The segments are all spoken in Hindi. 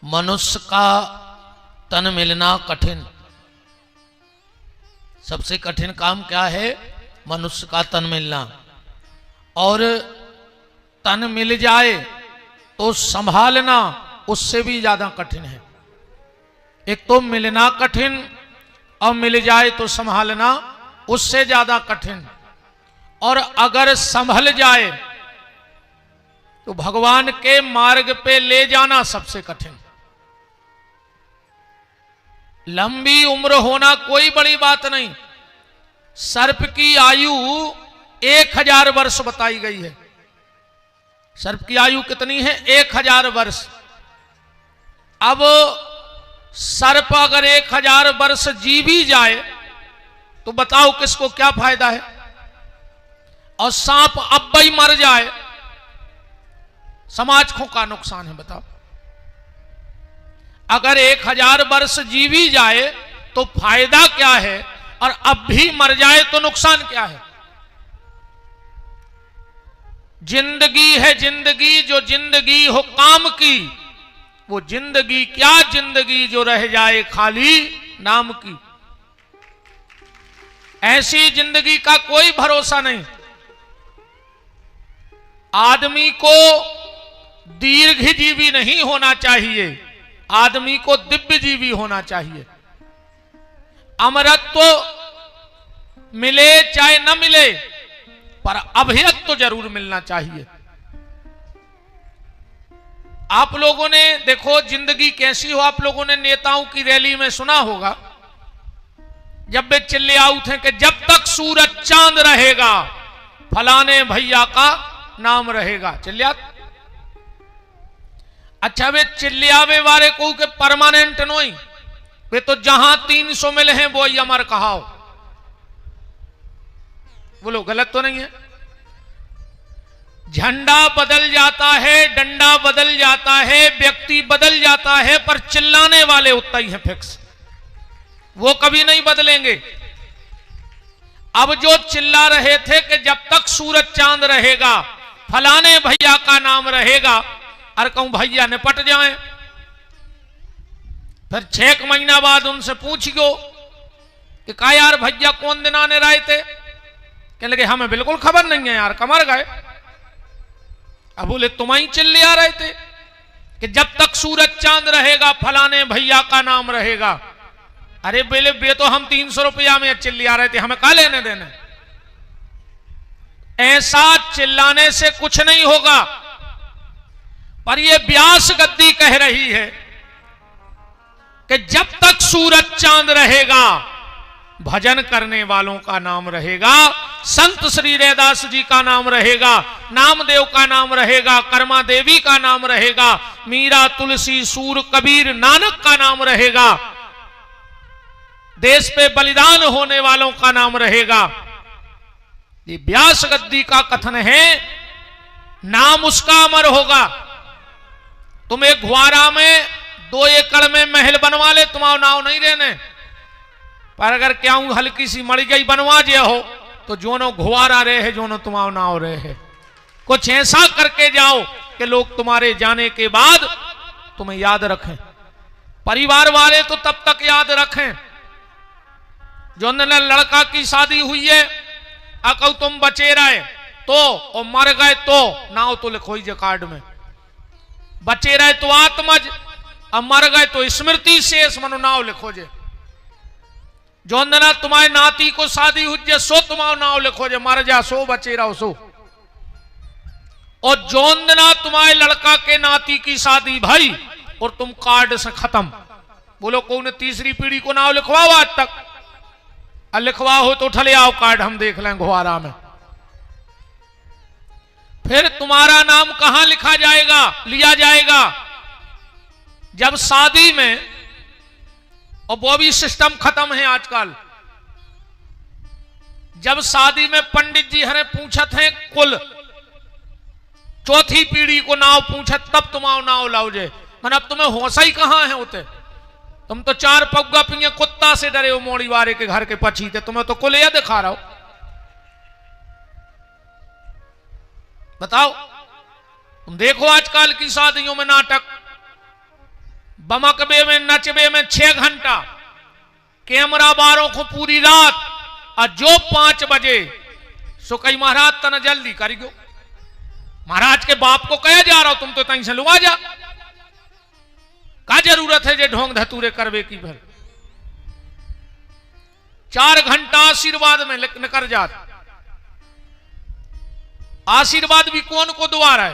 मनुष्य का तन मिलना कठिन। सबसे कठिन काम क्या है? मनुष्य का तन मिलना। और तन मिल जाए तो संभालना उससे भी ज्यादा कठिन है। एक तो मिलना कठिन और मिल जाए तो संभालना उससे ज्यादा कठिन। और अगर संभल जाए तो भगवान के मार्ग पे ले जाना सबसे कठिन। लंबी उम्र होना कोई बड़ी बात नहीं। सर्प की आयु 1000 वर्ष बताई गई है। सर्प की आयु कितनी है? 1000 वर्ष। अब सर्प अगर 1000 वर्ष जी भी जाए तो बताओ किसको क्या फायदा है? और सांप अब ही मर जाए, समाज को का नुकसान है बताओ? अगर 1000 वर्ष जी भी जाए तो फायदा क्या है, और अब भी मर जाए तो नुकसान क्या है? जिंदगी है जिंदगी, जो जिंदगी हो काम की, वो जिंदगी क्या जिंदगी जो रह जाए खाली नाम की। ऐसी जिंदगी का कोई भरोसा नहीं। आदमी को दीर्घजीवी नहीं होना चाहिए, आदमी को दिव्यजीवी होना चाहिए। अमरत्व मिले चाहे न मिले, पर अभयत्व तो जरूर मिलना चाहिए। आप लोगों ने देखो जिंदगी कैसी हो, आप लोगों ने नेताओं की रैली में सुना होगा, जब वे चिल्ले आउट हैं कि जब तक सूरज चांद रहेगा फलाने भैया का नाम रहेगा। चिल्लिया, अच्छा वे चिल्लियावे वाले को के परमानेंट नहीं, वे तो जहां 300 मिले हैं वो ही अमर कहाओ। बोलो गलत तो नहीं है? झंडा बदल जाता है, डंडा बदल जाता है, व्यक्ति बदल जाता है, पर चिल्लाने वाले उतना ही है फिक्स, वो कभी नहीं बदलेंगे। अब जो चिल्ला रहे थे कि जब तक सूरज चांद रहेगा फलाने भैया का नाम रहेगा, और कहूं भैया निपट जाए। फिर 6 महीना बाद उनसे पूछियो कि का यार भैया कौन दिन आने रहे थे? कहने लगे हमें बिल्कुल खबर नहीं है यार, कमर गए। अब बोले तुम ही चिल्ले आ रहे थे कि जब तक सूरज चांद रहेगा फलाने भैया का नाम रहेगा। अरे बेले बे तो हम 300 रुपया में चिल्ले आ रहे थे, हमें का लेने देने? ऐसा चिल्लाने से कुछ नहीं होगा। पर यह व्यास गद्दी कह रही है कि जब तक सूरज चांद रहेगा भजन करने वालों का नाम रहेगा, संत श्री रैदास जी का नाम रहेगा, नामदेव का नाम रहेगा, कर्मा देवी का नाम रहेगा, मीरा तुलसी सूर कबीर नानक का नाम रहेगा, देश पे बलिदान होने वालों का नाम रहेगा। ये व्यास गद्दी का कथन है, नाम उसका अमर होगा। तुम एक ग्वारा में 2 एकड़ में महल बनवा ले, तुम्हारा नाव नहीं रहने, पर अगर क्या हल्की सी मर गई बनवा जे हो तो जोनो घुआरा रहे, जोनो तुम्हारा नाव रहे। कुछ ऐसा करके जाओ कि लोग तुम्हारे जाने के बाद तुम्हें याद रखें। परिवार वाले तो तब तक याद रखें, जो लड़का की शादी हुई है अकल तुम बचे रहे तो, और मर गए तो नाव तो लिखो ही कार्ड में। बचे रहे तो आत्मज, अब मर गए तो स्मृति शेष मनो नाव लिखो जे। जो अंदना तुम्हारे नाती को शादी हुई सो तुम्हारा नाव लिखो जे, मर जा सो बचे रहो सो। और जो अंदना तुम्हारे लड़का के नाती की शादी भाई और तुम कार्ड से खत्म, बोलो कौन तीसरी पीढ़ी को नाव लिखवाओ आज तक? लिखवा हो तो उठले आओ कार्ड हम देख लें घुआरा में। फिर तुम्हारा नाम कहां लिखा जाएगा, लिया जाएगा? जब शादी में, और वो भी सिस्टम खत्म है आजकल, जब शादी में पंडित जी हरे पूछत हैं कुल चौथी पीढ़ी को नाव पूछत, तब तुम्हारा नाव लाओ जे। मैंने अब तुम्हें होशा ही कहां है होते? तुम तो 4 पग्गा पिए कुत्ता से डरे हो, मोड़ी वारे के घर के पछीते, तुम्हें तो कुल यह दिखा रहा हो। बताओ, तुम देखो आजकल की शादियों में नाटक, बमकबे में नचबे में 6 घंटा, कैमरा बारों को पूरी रात, और जो 5 बजे सो कई महाराज तना जल्दी करियो। महाराज के बाप को कहा जा रहा हो तुम तो तहीं से लुआ जा, का जरूरत है जे ढोंग धतूरे करवे की भर। 4 घंटा आशीर्वाद में निकल जात। आशीर्वाद भी कौन को द्वार है,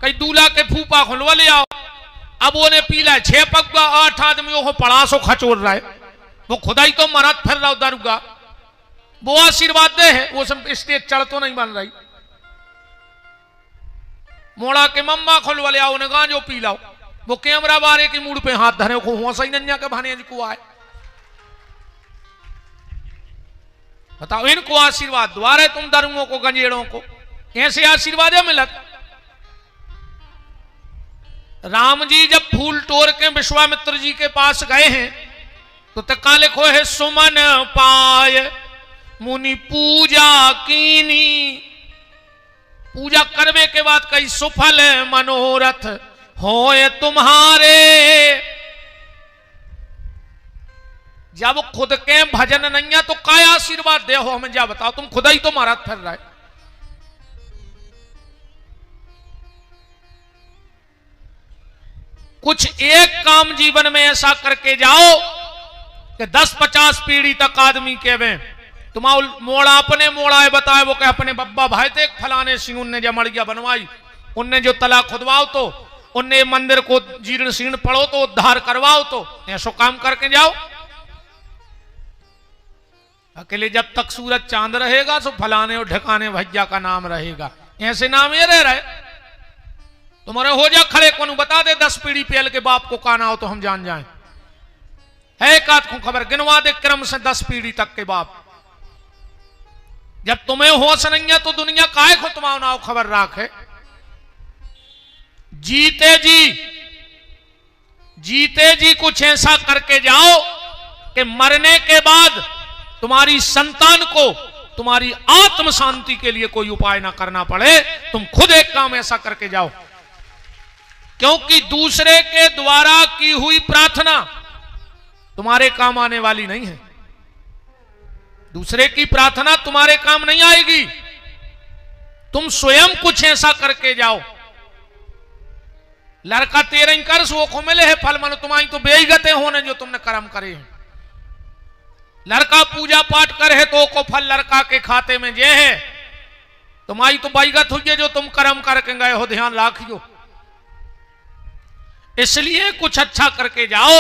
कई दूल्हा के फूफा खुलवा ले आओ। अब वो ने पीला 6 पग्गा 8 आदमियों को पड़ासो खचोर रहा है, वो खुदाई तो मरत फिर रहा दारुगा, वो आशीर्वाद दे है, वो सब स्टेज चढ़ तो नहीं बन रही। मोड़ा के मम्मा खुलवा ले आओ ने गांजो पी लाओ, वो कैमरा बारे की मूड पे हाथ धरे को हुआ सही नन्या के भाने को आए। बताओ इनको आशीर्वाद द्वारे तुम दरुओं को गंजेड़ों को कैसे आशीर्वाद है मिलत। राम जी जब फूल तोड़ के विश्वामित्र जी के पास गए हैं तो तका लिखो है सुमन पाय मुनि पूजा कीनी। पूजा करने के बाद कई सुफल मनोरथ होए तुम्हारे। जब खुद के भजन नहीं है तो काय आशीर्वाद दे हो हमें, जा बताओ तुम खुदा ही तो महाराज फिर रहे। कुछ एक काम जीवन में ऐसा करके जाओ कि 10-50 पीढ़ी तक आदमी कहवे तुम्हारा मोड़ा अपने मोड़ा है बताए, वो कहे अपने बब्बा भाई थे फलाने सिंह उनने जमड़िया बनवाई, उनने जो तला खुदवाओ तो, उनने मंदिर को जीर्ण शीर्ण पढ़ो तो उद्धार करवाओ तो, ऐसो काम करके जाओ। अकेले जब तक सूरज चांद रहेगा तो फलाने और ढकाने भैया का नाम रहेगा, ऐसे नाम ये रह रहे। तुम्हारे हो जा खड़े को बता दे 10 पीढ़ी पहले के बाप को काना हो तो हम जान जाएं। है एक आध को खबर गिनवा दे क्रम से 10 पीढ़ी तक के बाप। जब तुम्हें होश नहीं है तो दुनिया काहे को तुम्हारा नाव खबर राखे। जीते जी कुछ ऐसा करके जाओ कि मरने के बाद तुम्हारी संतान को तुम्हारी आत्म शांति के लिए कोई उपाय ना करना पड़े। तुम खुद एक काम ऐसा करके जाओ, क्योंकि दूसरे के द्वारा की हुई प्रार्थना तुम्हारे काम आने वाली नहीं है। दूसरे की प्रार्थना तुम्हारे काम नहीं आएगी। तुम स्वयं कुछ ऐसा करके जाओ। लड़का तेरे कर सो को मिले है फल मन, तुम्हारी तो बेईगते होने जो तुमने कर्म करे हैं। लड़का पूजा पाठ करे तो को फल लड़का के खाते में जे है, तुम्हारी तो बेईगत हुई है जो तुम कर्म करके गए हो, ध्यान रखियो। इसलिए कुछ अच्छा करके जाओ,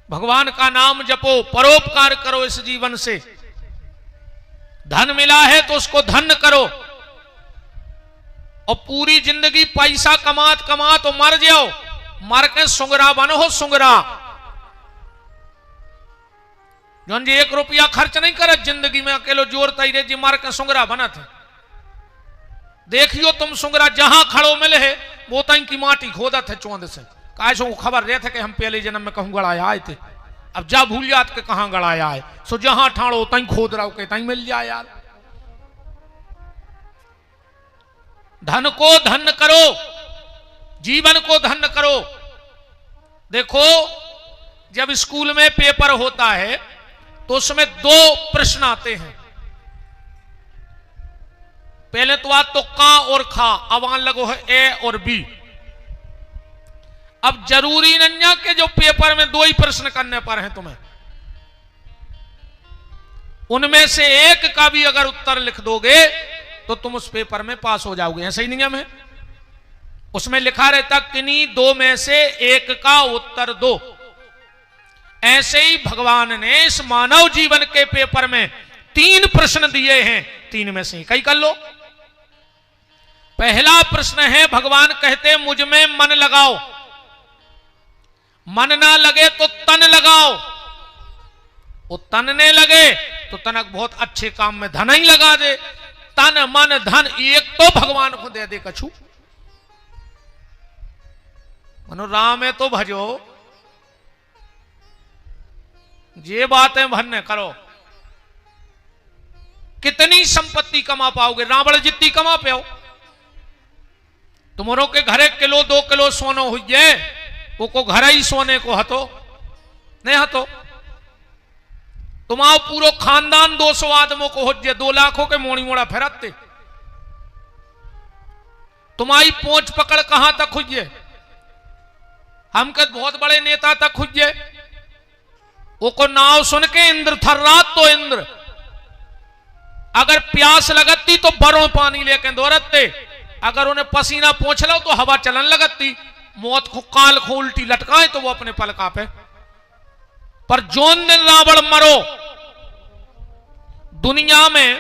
भगवान का नाम जपो, परोपकार करो इस जीवन से। धन मिला है तो उसको धन करो, और पूरी जिंदगी पैसा कमा तो मर जाओ, मर के सुंगरा बनो हो सुंगरा। जोन जी 1 रुपया खर्च नहीं करे जिंदगी में, अकेलो जोर तैरे जी मर के सुंगरा बना थे। देखियो तुम सुंगरा जहां खड़ो मिले है वो तई की माटी खोदत है चौंद से। काहे सो खबर रहे थे कि हम पहले जन्म में कहूं गड़ाया आए थे, अब जा भूल जात के कहां गड़ाया है। सो जहां ठाड़ो तई खोद रहा के तई मिल जाए यार। धन को धन करो, जीवन को धन करो। देखो जब स्कूल में पेपर होता है तो उसमें 2 प्रश्न आते हैं। पहले तो आज तो का और खा, अब आने लगो है ए और बी। अब जरूरी नहीं है कि जो पेपर में 2 ही प्रश्न करने पर हैं तुम्हें, उनमें से एक का भी अगर उत्तर लिख दोगे तो तुम उस पेपर में पास हो जाओगे। ऐसा ही नियम है। उसमें लिखा रहता किन्हीं 2 में से एक का उत्तर दो। ऐसे ही भगवान ने इस मानव जीवन के पेपर में 3 प्रश्न दिए हैं, 3 में से कई कर लो। पहला प्रश्न है, भगवान कहते मुझ में मन लगाओ, मन ना लगे तो तन लगाओ। वो तनने लगे तो तनक बहुत अच्छे काम में धन ही लगा दे। तन मन धन एक तो भगवान को दे दे कछु। मनो राम है तो भजो, ये बातें भन्ने करो। कितनी संपत्ति कमा पाओगे, रावण जितनी कमा पाओ। तुम्हारों के घरे किलो 2 किलो सोनो हुई, वो को घर ही सोने को हतो नहीं हतो। तुम्हारो पूरो खानदान 200 आदमों को हो 2 लाखों के मोड़ी मोड़ा फेरते। तुम्हारी पहुंच पकड़ कहां तक हुई, हम के बहुत बड़े नेता तक हुई। वो को नाव सुन के इंद्र थर्रात तो इंद्र, अगर प्यास लगती तो बरों पानी लेके दौड़ते, अगर उन्हें पसीना पहुंच लो तो हवा चलन लगती, मौत को काल को उल्टी लटकाए तो वो अपने पलका पे। पर जोन दिन रावण मरो, दुनिया में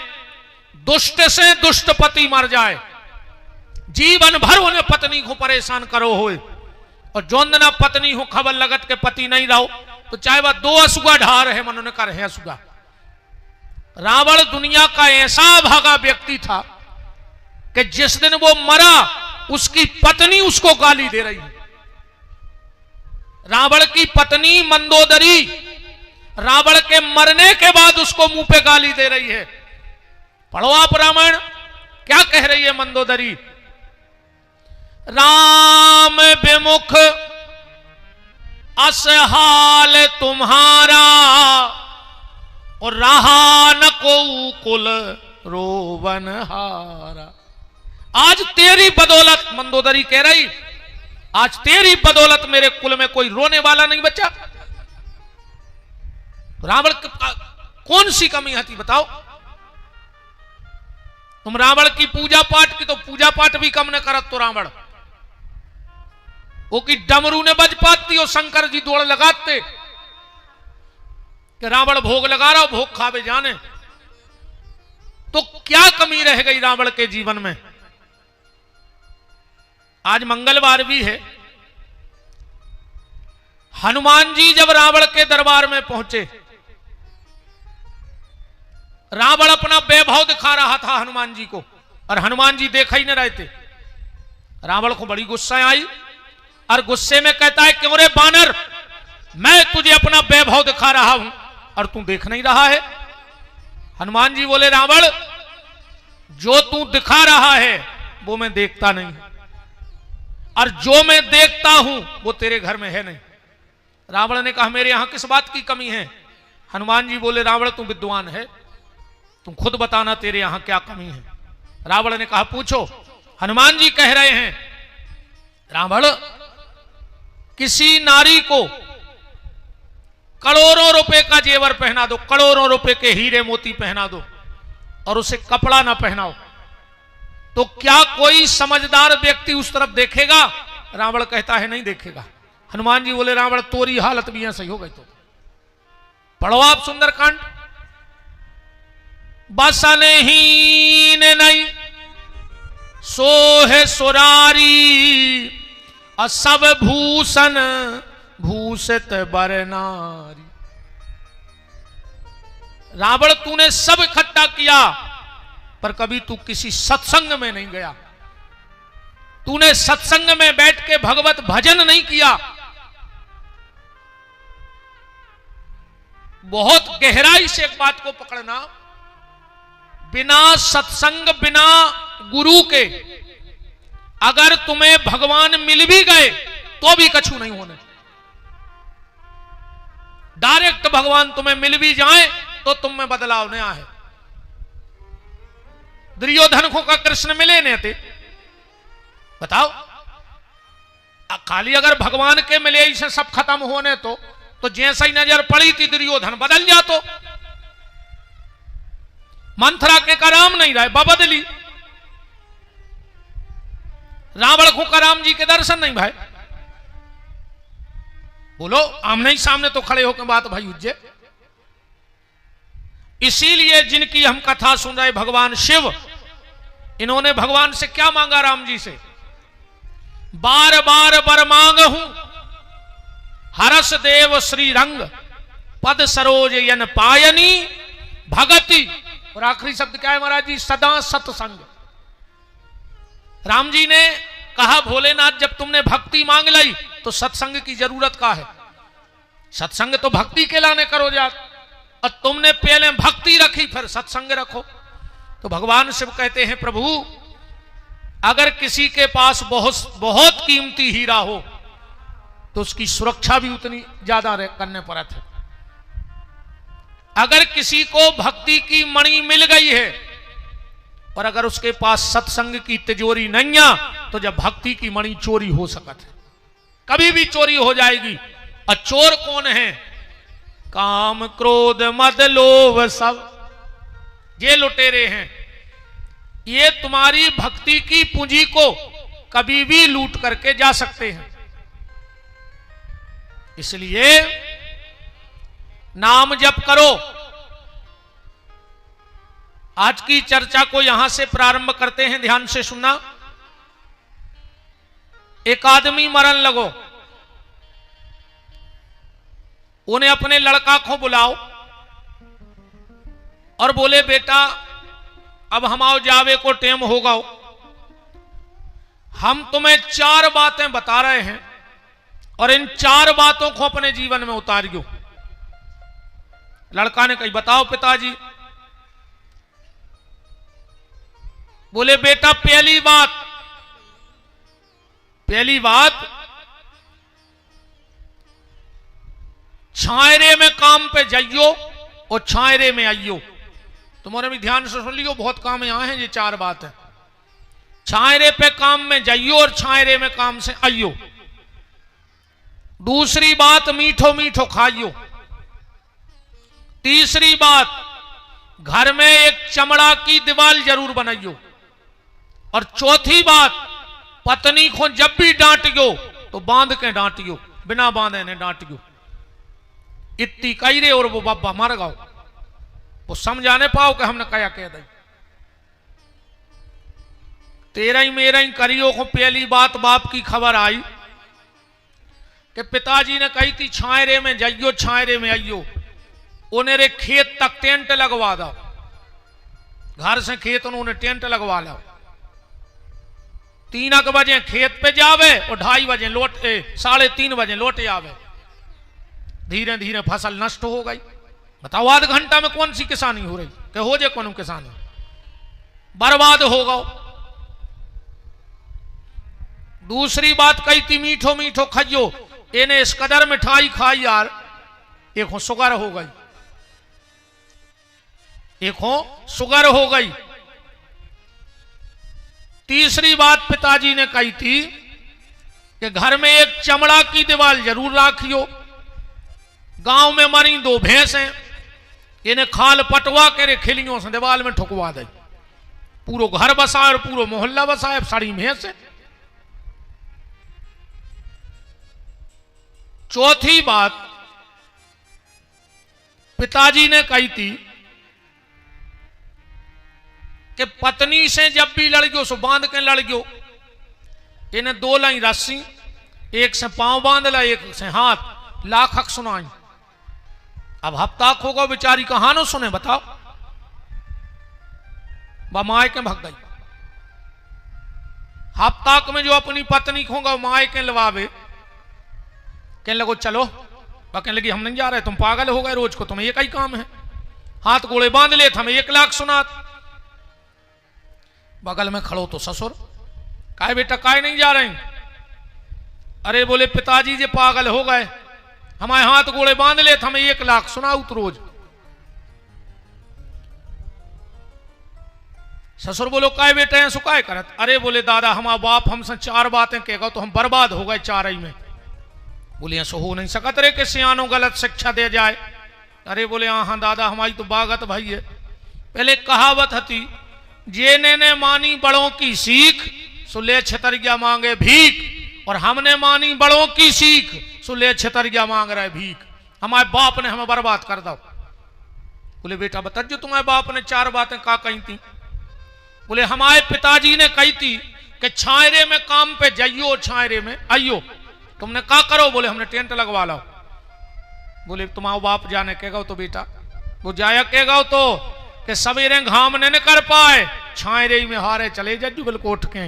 दुष्ट से दुष्ट पति मर जाए, जीवन भर उन्हें पत्नी को परेशान करो होए, और जोन दिन पत्नी हो खबर लगत के पति नहीं रहो तो चाहे वह 2 असुगा ढा रहे मन उन्हें कर है असुगा। रावण दुनिया का ऐसा भागा व्यक्ति था कि जिस दिन वो मरा उसकी पत्नी उसको गाली दे रही है। रावण की पत्नी मंदोदरी रावण के मरने के बाद उसको मुंह पे गाली दे रही है। पढ़ो आप रामायण, क्या कह रही है मंदोदरी? राम विमुख असहाल तुम्हारा, और रहा न को कुल रोवन हारा। आज तेरी बदौलत, मंदोदरी कह रही, आज तेरी बदौलत मेरे कुल में कोई रोने वाला नहीं बचा। रावण कौन सी कमी थी बताओ? तुम रावण की पूजा पाठ की तो पूजा पाठ भी कम न करत तो रावण वो की डमरू ने बज पाती और शंकर जी दौड़ लगाते कि रावण भोग लगा रहा, भोग खावे जाने। तो क्या कमी रह गई रावण के जीवन में? आज मंगलवार भी है। हनुमान जी जब रावण के दरबार में पहुंचे, रावण अपना वैभव दिखा रहा था हनुमान जी को, और हनुमान जी देखा ही न रहे थे। रावण को बड़ी गुस्सा आई और गुस्से में कहता है, क्यों रे बानर, मैं तुझे अपना वैभव दिखा रहा हूं और तू देख नहीं रहा है। हनुमान जी बोले, रावण जो तू दिखा रहा है वो मैं देखता नहीं, और जो मैं देखता हूं वो तेरे घर में है नहीं। रावण ने कहा, मेरे यहां किस बात की कमी है? हनुमान जी बोले, रावण तू विद्वान है, तुम खुद बताना तेरे यहां क्या कमी है। रावण ने कहा, पूछो। हनुमान जी कह रहे हैं, रावण किसी नारी को करोड़ों रुपए का जेवर पहना दो, करोड़ों रुपए के हीरे मोती पहना दो, और उसे कपड़ा ना पहनाओ, तो क्या कोई समझदार व्यक्ति उस तरफ देखेगा? रावण कहता है, नहीं देखेगा। हनुमान जी बोले, रावण तोरी हालत भी यहां सही हो गई। तो पढ़ो आप सुंदरकांड। बसनहीन नहीं सोहे सुरारी, और सब भूषण भूषित बर नारी। रावण तूने सब इकट्ठा किया पर कभी तू किसी सत्संग में नहीं गया, तूने सत्संग में बैठ के भगवत भजन नहीं किया। बहुत गहराई से एक बात को पकड़ना, बिना सत्संग बिना गुरु के अगर तुम्हें भगवान मिल भी गए तो भी कछु नहीं होने। डायरेक्ट भगवान तुम्हें मिल भी जाए तो तुम में बदलाव नहीं आए। दुर्योधन को का कृष्ण मिले नहीं थे, बताओ। खाली अगर भगवान के मिले इसे सब खत्म होने तो जैसा ही नजर पड़ी थी दुर्योधन बदल जा। तो मंथरा के का राम नहीं रहे, बदली। रावण को का राम जी के दर्शन नहीं भाई। बोलो आमने ही सामने तो खड़े होकर बात भाई उज्जे। इसीलिए जिनकी हम कथा सुन रहे भगवान शिव, इन्होंने भगवान से क्या मांगा? राम जी से बार बार बर मांग हूं, हरस देव श्री रंग, पद सरोज यन पायनी भगति। और आखिरी शब्द क्या है महाराज जी? सदा सत्संग। राम जी ने कहा, भोलेनाथ जब तुमने भक्ति मांग ली तो सत्संग की जरूरत का है? सत्संग तो भक्ति के लाने करो जात, और तुमने पहले भक्ति रखी फिर सत्संग रखो। तो भगवान शिव कहते हैं, प्रभु अगर किसी के पास बहुत बहुत कीमती हीरा हो तो उसकी सुरक्षा भी उतनी ज्यादा करने पड़त है। अगर किसी को भक्ति की मणि मिल गई है और अगर उसके पास सत्संग की तिजोरी नहीं है तो जब भक्ति की मणि चोरी हो सकत है, कभी भी चोरी हो जाएगी। और चोर कौन है? काम क्रोध मद लोभ सब ये लुटेरे हैं। ये तुम्हारी भक्ति की पूंजी को कभी भी लूट करके जा सकते हैं। इसलिए नाम जप करो। आज की चर्चा को यहां से प्रारंभ करते हैं, ध्यान से सुनना। एक आदमी मरण लगो, उन्हें अपने लड़का को बुलाओ और बोले बेटा अब हम आओ जावे को टेम होगा, हम तुम्हें 4 बातें बता रहे हैं और इन 4 बातों को अपने जीवन में उतारियो। लड़का ने कही बताओ पिताजी। बोले बेटा पहली बात छायरे में काम पे जाइयो और छायरे में आइयो। तुम्हारे भी ध्यान से सुन लियो, बहुत काम यहां है। ये 4 बात है। छायरे पे काम में जाइयो और छायरे में काम से आइयो। दूसरी बात मीठो मीठो खाइयो। तीसरी बात घर में एक चमड़ा की दीवार जरूर बनाइयो। और चौथी बात पत्नी को जब भी डांटियो तो बांध के डांटियो, बिना बांधे ने डांटियो। इतनी कही रे और वो बाबा मर गओ, वो समझाने पाओ कि हमने क्या कह दी। तेरा ही मेरा ही करियो को पहली बात बाप की खबर आई कि पिताजी ने कही थी छायरे में जाइयो छायरे में आइयो। उन्हें रे खेत तक टेंट लगवा दो। घर से खेत उन्होंने टेंट लगवा लो। 3 बजे खेत पे जावे और 2:30 बजे लौट 3:30 बजे लौटे आवे। धीरे धीरे फसल नष्ट हो गई। बताओ आध घंटा में कौन सी किसानी हो रही? कि हो जाए कौन किसानी बर्बाद हो गओ। दूसरी बात कही थी मीठो मीठो खाइयो। इन्हें इस कदर मिठाई खाई यार, एक हो शुगर हो गई, एक हो शुगर हो गई। तीसरी बात पिताजी ने कही थी कि घर में एक चमड़ा की दीवार जरूर रखियो। गांव में मरी 2 भैंसें, इन्हें खाल पटवा के खिलियों से दीवार में ठुकवा दे। पूरो घर बसाए और पूरो मोहल्ला बसाए, सारी भैंसें। चौथी बात पिताजी ने कही थी कि पत्नी से जब भी लड़ गयो सो बांध के लड़ गयो। इन्हें 2 लाई रस्सी, एक से पांव बांध ला, एक से हाथ। लाख हक सुनाई। अब हफ्ता होगा बेचारी कहां न सुने बताओ। माए के भग गई। हफ्ता में जो अपनी पत्नी खोगा माए के लवावे, कहने लगो चलो। कहने लगी हम नहीं जा रहे, तुम पागल हो गए, रोज को तुम्हें एक ही काम है। हाथ गोले बांध ले, हमें 1 लाख सुनात। बगल में खड़ो तो ससुर, काय बेटा काय नहीं जा रहे? अरे बोले पिताजी जे पागल हो गए, हमारे हाथ गोले बांध ले, हमें 1 लाख सुनाऊ तो रोज। ससुर बोलो काय बेटे हैं सुकाय करत? अरे बोले दादा हमारा बाप हमसे 4 बातें कहेगा तो हम बर्बाद हो गए 4 ही में। बोले ऐसा हो नहीं सकत रे कि सियानो गलत शिक्षा दे जाए। अरे बोले हाँ दादा हमारी तो बागत भाई है। पहले कहावत थी, जेने ने मानी बड़ों की सीख सो ले छतरिया मांगे भीख, और हमने मानी बड़ों की सीख सो ले छतरिया मांग रहे भीख। हमारे बाप ने हमें बर्बाद कर दो। बोले बेटा बता जो तुम्हारे बाप ने 4 बातें का कही थी? बोले हमारे पिताजी ने कही थी कि छायरे में काम पे जाइयो छायरे में आइयो। तुमने का करो? बोले हमने टेंट लगवा लो। बोले तुम्हारा बाप जाने कहेगा तो बेटा वो जाया कहेगा तो कि सवेरे घाम ने कर पाए, छायरे में हारे चले जा जुगल को उठ के।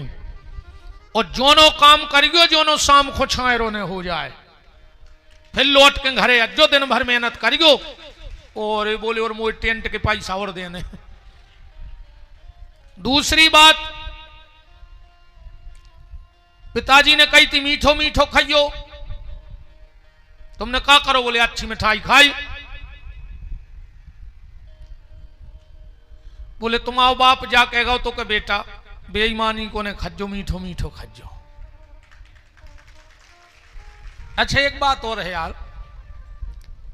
और जोनो काम करियो जोनो शाम को छायरों ने हो जाए, फिर लौट के घरे अज्जो दिन भर मेहनत करियो। और बोले और मोए टेंट के पैसा और देने। दूसरी बात पिताजी ने कही थी मीठो मीठो खाइयो, तुमने क्या करो? बोले अच्छी मिठाई खाई। बोले तुम आओ बाप जा कहेगा तो के बेटा बेईमानी को ने खज्जो मीठो मीठो खज्जो। अच्छा एक बात और है यार,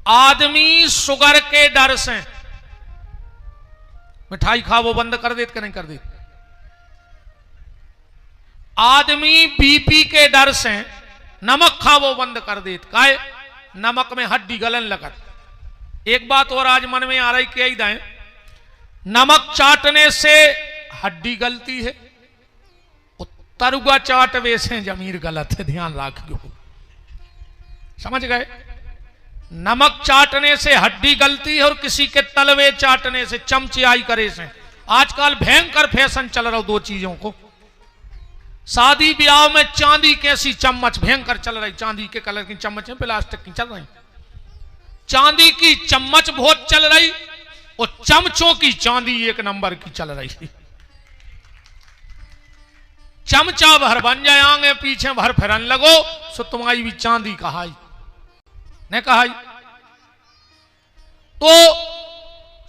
आदमी शुगर के डर से मिठाई खा वो बंद कर देते कि नहीं कर देते? आदमी बीपी के डर से नमक खा वो बंद कर देते, काहे? नमक में हड्डी गलन लगत। एक बात और आज मन में आ रही कि दाएं, नमक चाटने से हड्डी गलती है, तरुआ चाटवे से जमीर गलत है, ध्यान रखियो। समझ गए? नमक चाटने से हड्डी गलती है और किसी के तलवे चाटने से, चमचियाई करे से। आजकल भयंकर फैशन चल रहा दो चीजों को। शादी ब्याह में चांदी कैसी चम्मच भयंकर चल रही, चांदी के कलर की चम्मच है, प्लास्टिक की चल रही। चांदी की चम्मच बहुत चल रही और चमचों की चांदी एक नंबर की चल रही। चमचा भर बन जाए आगे पीछे भर फिरन लगो, सो तुम्हारी भी चांदी कहाई ने कहा। तो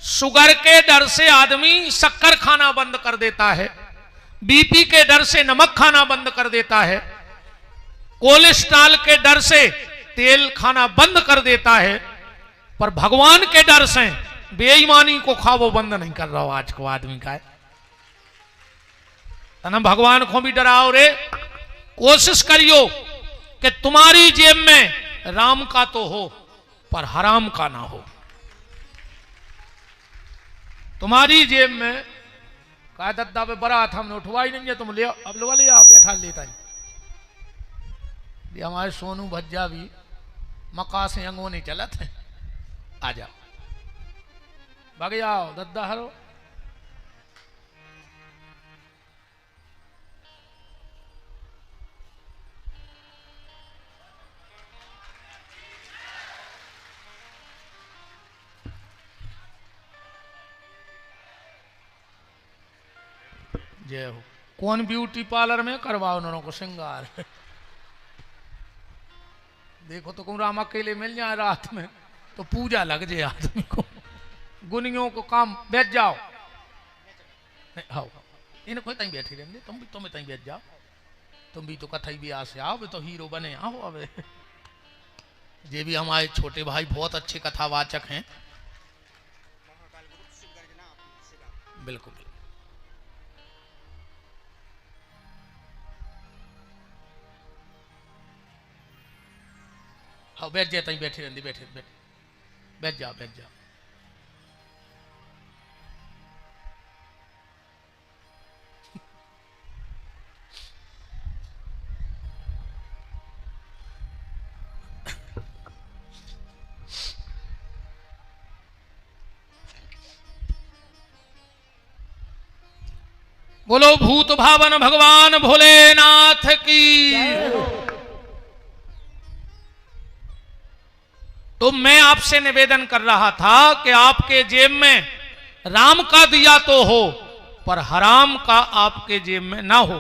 शुगर के डर से आदमी शक्कर खाना बंद कर देता है, बीपी के डर से नमक खाना बंद कर देता है, कोलेस्ट्रॉल के डर से तेल खाना बंद कर देता है, पर भगवान के डर से बेईमानी को खावो बंद नहीं कर रहा हो आज को आदमी का है ना। भगवान को भी डराओ रे, कोशिश करियो कि तुम्हारी जेब में राम का तो हो पर हराम का ना हो। तुम्हारी जेब में का दद्दा पे बड़ा था, हमने उठवा ही नहीं है, तुम ले अब लो ले आप बैठा लेता है। हमारे सोनू भज्जा भी मका से अंगों नहीं चलत है, आ जाओ भाग जाओ दद्दा हरो। जय हो। कौन ब्यूटी पार्लर में करवाओ उन्होंने को श्रृंगार। देखो तो कौन राम अकेले मिल जाए रात में तो पूजा लग जाए आदमी को। गुनियों को काम बैठ जाओ, आओ इन्हें कोई तई बैठी रहेंगे, तुम तई बैठ जाओ, तुम भी तो कथई भी आ से आओ, भी तो हीरो बने आओ। अब ये भी हमारे छोटे भाई बहुत अच्छे कथावाचक हैं। बिल्कुल हाँ बैठ जाए, तई बैठी रहती, बैठ जाओ बैठ जाओ। बोलो भूत भावन भगवान भोलेनाथ की। तो मैं आपसे निवेदन कर रहा था कि आपके जेब में राम का दिया तो हो पर हराम का आपके जेब में ना हो।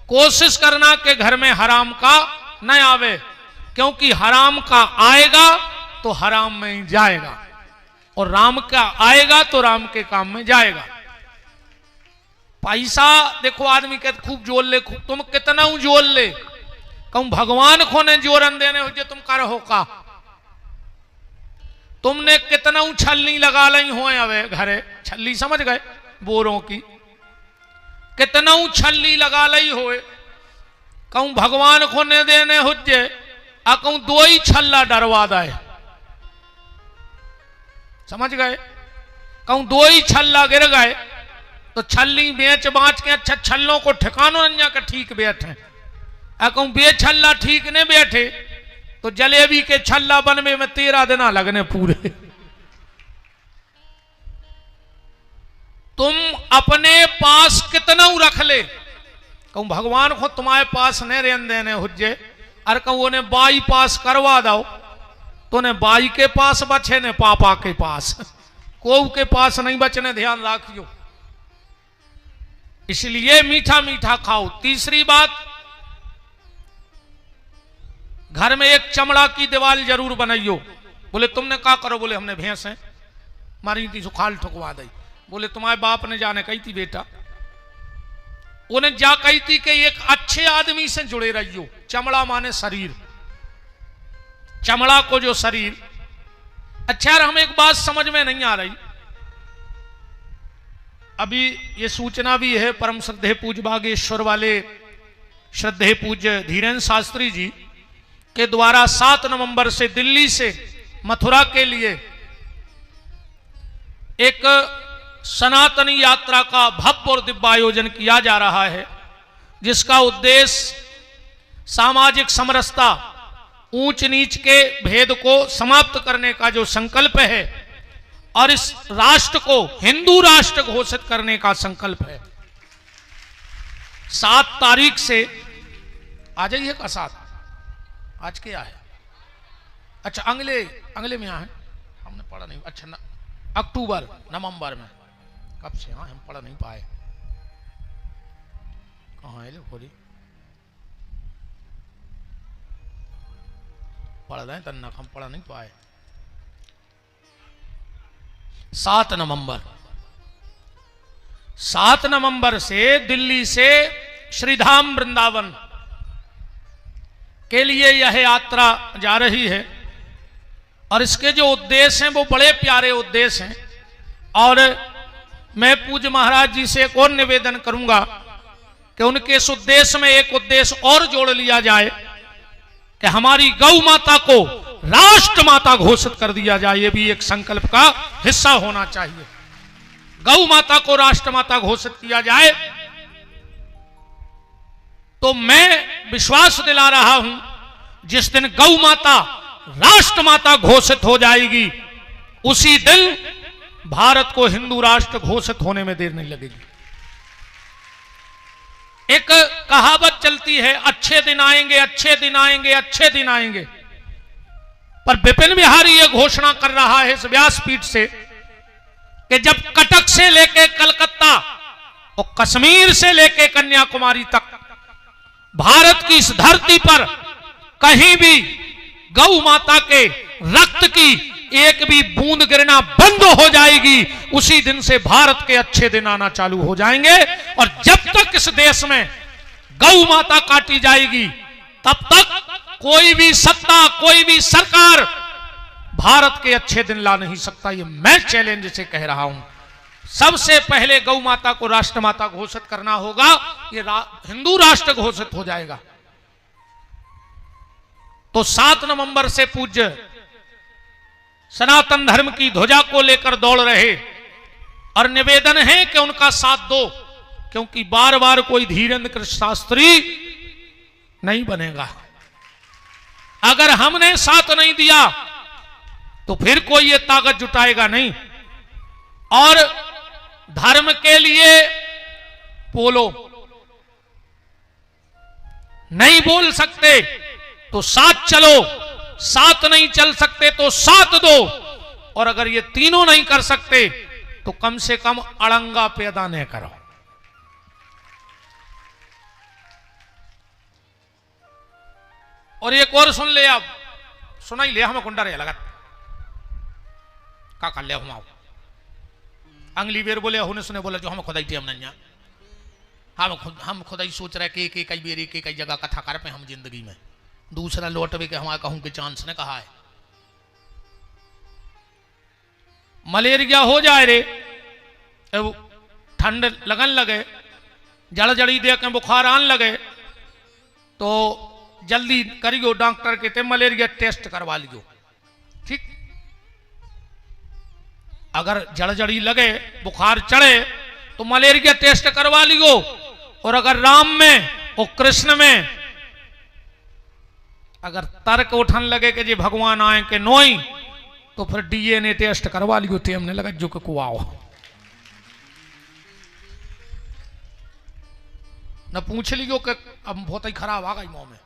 कोशिश करना कि घर में हराम का न आवे, क्योंकि हराम का आएगा तो हराम में ही जाएगा और राम का आएगा तो राम के काम में जाएगा। पैसा देखो आदमी कहते खूब जोड़ ले, तुम कितना जोड़ ले, कहूं भगवान को ने जोरन देने हो जो तुम कर हो का। तुमने कितना छलनी लगा ली हो घरे, छल्ली समझ गए बोरों की, कितना छल्ली लगा ली हो, कहूं भगवान को ने देने हो जे आ कहूं दो ही छल्ला डरवा दे, समझ गए, कहूं दो ही छल्ला गिर गए तो छल्ली बेच बाँच के अच्छा छल्लों को ठिकानों न जाकर ठीक बैठे, आ कहूं बेछल्ला ठीक ने बैठे तो जलेबी के छल्ला बनने में 13 दिन लगने पूरे। तुम अपने पास कितना रख ले, कहूं भगवान को तुम्हारे पास नहीं रहने देने हुज्जे, अरे कहूं ने बाई पास करवा दो तो ने बाई के पास बचे ने पापा के पास, को के पास नहीं बचने, ध्यान रखियो। इसलिए मीठा मीठा खाओ। तीसरी बात घर में एक चमड़ा की दीवार जरूर बनाइयो। बोले तुमने क्या करो? बोले हमने भैंस है मारी थी सुखाल ठुकवा दी। बोले तुम्हारे बाप ने जाने कही थी बेटा, उन्हें जा कही थी कि एक अच्छे आदमी से जुड़े रहियो। चमड़ा माने शरीर, चमड़ा को जो शरीर। अच्छा यार, हमें एक बात समझ में नहीं आ रही, अभी ये सूचना भी है परम श्रद्धेय पूज्य बागेश्वर वाले श्रद्धेय पूज्य धीरेन्द्र शास्त्री जी के द्वारा 7 नवंबर से दिल्ली से मथुरा के लिए एक सनातनी यात्रा का भव्य और दिव्य आयोजन किया जा रहा है, जिसका उद्देश्य सामाजिक समरसता, ऊंच नीच के भेद को समाप्त करने का जो संकल्प है और इस राष्ट्र को हिंदू राष्ट्र घोषित करने का संकल्प है। 7 तारीख से आ जाइए का 7, आज क्या है? अच्छा अंगले में यहाँ है, हमने पढ़ा नहीं। अच्छा अक्टूबर नवंबर में, कब से? हाँ हम पढ़ नहीं पाए। कहाँ है खोली? पढ़ रहे हैं तन्ना, हम पढ़ नहीं पाए। 7 नवंबर से दिल्ली से श्रीधाम वृंदावन के लिए यह यात्रा जा रही है और इसके जो उद्देश्य हैं वो बड़े प्यारे उद्देश्य हैं। और मैं पूज्य महाराज जी से एक और निवेदन करूंगा कि उनके इस उद्देश्य में एक उद्देश्य और जोड़ लिया जाए कि हमारी गौ माता को राष्ट्र माता घोषित कर दिया जाए। ये भी एक संकल्प का हिस्सा होना चाहिए। गौ माता को राष्ट्र माता घोषित किया जाए। तो मैं विश्वास दिला रहा हूं, जिस दिन गौ माता राष्ट्र माता घोषित हो जाएगी, उसी दिन भारत को हिंदू राष्ट्र घोषित होने में देर नहीं लगेगी। एक कहावत चलती है, अच्छे दिन आएंगे, अच्छे दिन आएंगे, अच्छे दिन आएंगे। पर विपिन बिहारी ये घोषणा कर रहा है इस व्यासपीठ से कि जब कटक से लेके कलकत्ता और कश्मीर से लेके कन्याकुमारी तक भारत की इस धरती पर कहीं भी गौ माता के रक्त की एक भी बूंद गिरना बंद हो जाएगी, उसी दिन से भारत के अच्छे दिन आना चालू हो जाएंगे। और जब तक इस देश में गौ माता काटी जाएगी, तब तक कोई भी सत्ता, कोई भी सरकार भारत के अच्छे दिन ला नहीं सकता। ये मैं चैलेंज से कह रहा हूं। सबसे पहले गौ माता को राष्ट्र माता घोषित करना होगा, ये हिंदू राष्ट्र घोषित हो जाएगा। तो 7 नवंबर से पूज्य सनातन धर्म की ध्वजा को लेकर दौड़ रहे और निवेदन है कि उनका साथ दो, क्योंकि बार बार कोई धीरेन्द्र कृष्ण शास्त्री नहीं बनेगा। अगर हमने साथ नहीं दिया तो फिर कोई ये ताकत जुटाएगा नहीं। और धर्म के लिए बोलो, नहीं बोल सकते तो साथ चलो, साथ नहीं चल सकते तो साथ दो, और अगर ये तीनों नहीं कर सकते तो कम से कम अड़ंगा पैदा न करो। और एक और सुन ले, अब सुना ही ले, हमें कुंडा रहे लगा का कर ले हम अंगली बेर बोले होने सुने बोला जो हम खुदाई थे, हम नहीं हम खुदाई सोच रहे कि कई बेरी के कई जगह कथा कर पे हम जिंदगी में दूसरा लौटवे के हमारा कहूं के चांस ने कहा है। मलेरिया हो जाए रे, ठंड लगन लगे, जड़ जड़ी दे के बुखार आन लगे, तो जल्दी करियो डॉक्टर के ते मलेरिया टेस्ट करवा लियो। ठीक, अगर जड़ जड़ी लगे, बुखार चढ़े तो मलेरिया टेस्ट करवा लियो। और अगर राम में और कृष्ण में अगर तर्क उठन लगे कि जी भगवान आए के नोई, तो फिर डीएनए टेस्ट करवा लियो। टेम ने लगा जो के कुआओ न पूछ लियो कि अब बहुत ही खराब आ गई मुंह में,